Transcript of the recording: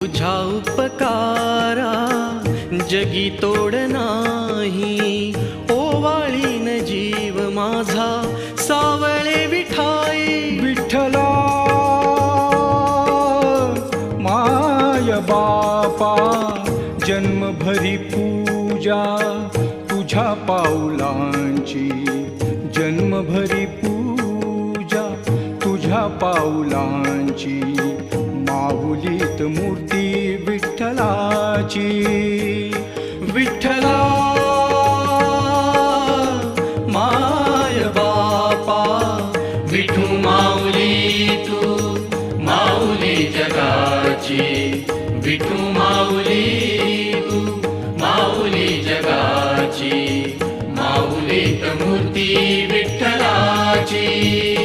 तुझ्या उपकारा जगी तोड नाही, ओवाळीन जीव माझा सावळे विठाई. विठ्ठला माय बापा जन्मभरी पूजा तुझ्या पाऊलांची, जन्मभरी पूजा तुझ्या पाऊलांची. माऊलीत मूर्ती विठ्ठलाची. विठ्ठला माय बापा विठू माऊली तू माऊली जगाची. विठू माऊली तू माऊली जगाची. माऊलीत मूर्ती विठ्ठलाची.